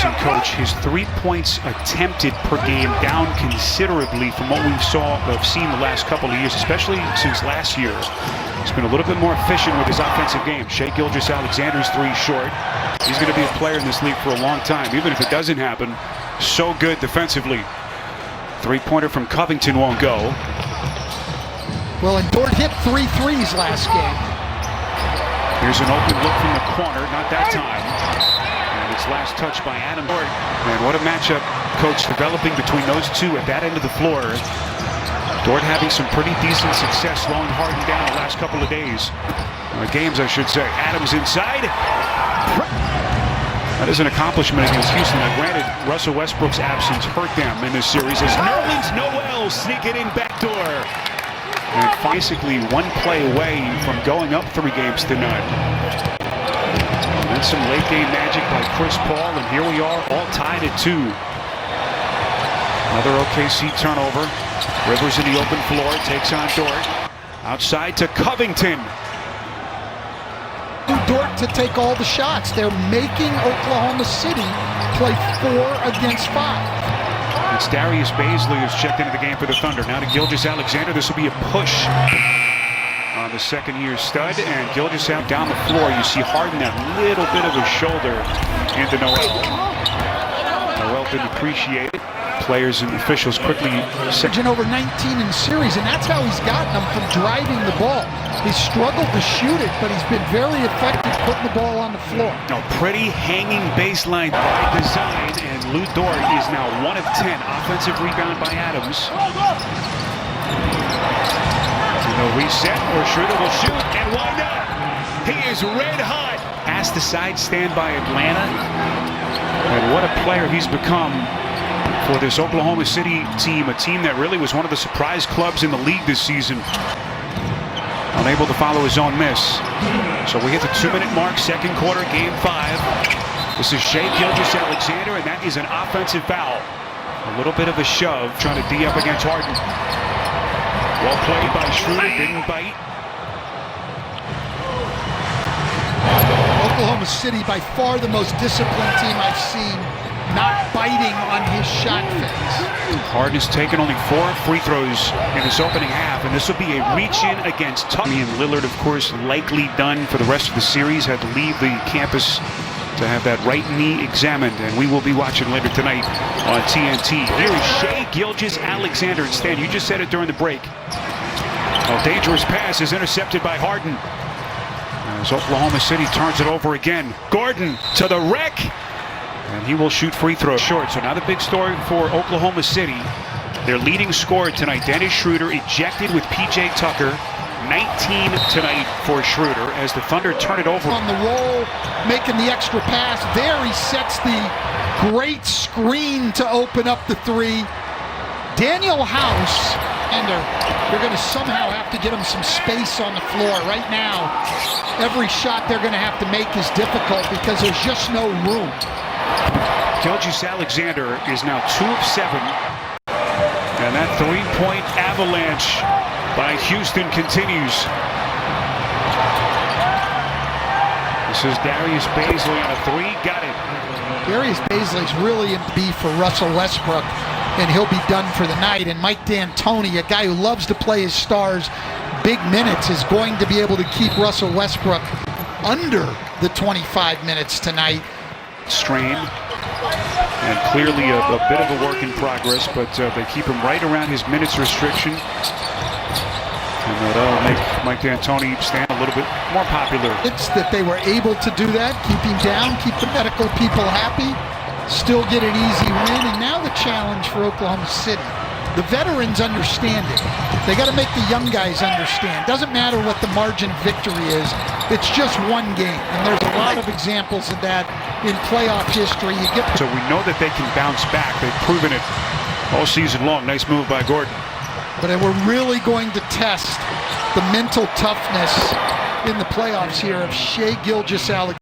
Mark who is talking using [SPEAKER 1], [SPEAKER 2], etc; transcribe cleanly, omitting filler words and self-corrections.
[SPEAKER 1] Robinson, coach, his 3 points attempted per game down considerably from what we've seen the last couple of years, especially since last year. He's been a little bit more efficient with his offensive game. Shai Gilgeous-Alexander's three short. He's going to be a player in this league for a long time, even if it doesn't happen. So good defensively. Three-pointer from Covington won't go.
[SPEAKER 2] Well, and Dort hit 3 threes last game.
[SPEAKER 1] Here's an open look from the corner, not that time. And it's last touch by Adam Dort. And what a matchup, coach, developing between those two at that end of the floor. Dort having some pretty decent success slowing Harden down the last couple of days. Games, I should say. Adams inside. That is an accomplishment against Houston. Now, granted, Russell Westbrook's absence hurt them in this series as Nerlens Noel sneak it in backdoor. And basically one play away from going up 3 games to none. And then some late game magic by Chris Paul, and here we are all tied at 2. Another OKC turnover. Rivers in the open floor, takes on Dort. Outside to Covington.
[SPEAKER 2] Dort to take all the shots. They're making Oklahoma City play 4 against 5.
[SPEAKER 1] It's Darius Bazley who's checked into the game for the Thunder. Now to Gilgeous-Alexander. This will be a push on the second-year stud, and Gilgeous out down the floor. You see Harden a little bit of a shoulder into Noel. Noel didn't appreciate it. Players and officials quickly
[SPEAKER 2] averaging over 19 in the series, and that's how he's gotten them from driving the ball. He's struggled to shoot it, but he's been very effective putting the ball on the floor.
[SPEAKER 1] A pretty hanging baseline by design, and Lu Dort is now 1 of 10. Offensive rebound by Adams. And the reset, or Schroeder will shoot, and why not? He is red hot. Past the side stand by Atlanta. And what a player he's become for this Oklahoma City team, a team that really was one of the surprise clubs in the league this season. Unable to follow his own miss. So we hit the 2-minute mark, second quarter, game 5. This is Shai Gilgeous-Alexander, and that is an offensive foul. A little bit of a shove, trying to D up against Harden. Well played by Schroeder, didn't bite.
[SPEAKER 2] Oklahoma City, by far the most disciplined team I've seen, not biting on his shot fakes.
[SPEAKER 1] Harden has taken only 4 free throws in this opening half, and this will be a reach-in against Tucker. And Lillard, of course, likely done for the rest of the series, had to leave the campus to have that right knee examined, and we will be watching later tonight on TNT. Here is Shai Gilgeous-Alexander. Instead, you just said it during the break. A dangerous pass is intercepted by Harden. As Oklahoma City turns it over again. Gordon to the wreck. And he will shoot free throws short. So now the big story for Oklahoma City. Their leading scorer tonight, Dennis Schroeder, ejected with P.J. Tucker. 19 tonight for Schroeder as the Thunder turn it over.
[SPEAKER 2] On the roll, making the extra pass. There he sets the great screen to open up the 3. Daniel House, and they're going to somehow have to get him some space on the floor. Right now, every shot they're going to have to make is difficult because there's just no room.
[SPEAKER 1] Gilgeous-Alexander is now 2 of 7. And that 3-point avalanche by Houston continues. This is Darius Bazley on a 3. Got it.
[SPEAKER 2] Darius Bazley's really in the beef for Russell Westbrook, and he'll be done for the night. And Mike D'Antoni, a guy who loves to play his stars big minutes, is going to be able to keep Russell Westbrook under the 25 minutes tonight.
[SPEAKER 1] Strain, and clearly a bit of a work in progress, but they keep him right around his minutes restriction, and that'll make Mike D'Antoni stand a little bit more popular.
[SPEAKER 2] It's that they were able to do that, keep him down, keep the medical people happy, still get an easy win, and now the challenge for Oklahoma City. The veterans understand it. They got to make the young guys understand. Doesn't matter what the margin of victory is. It's just one game, and there's a lot of examples of that in playoff history.
[SPEAKER 1] So we know that they can bounce back. They've proven it all season long. Nice move by Gordon.
[SPEAKER 2] But we're really going to test the mental toughness in the playoffs here of Shai Gilgeous-Alexander.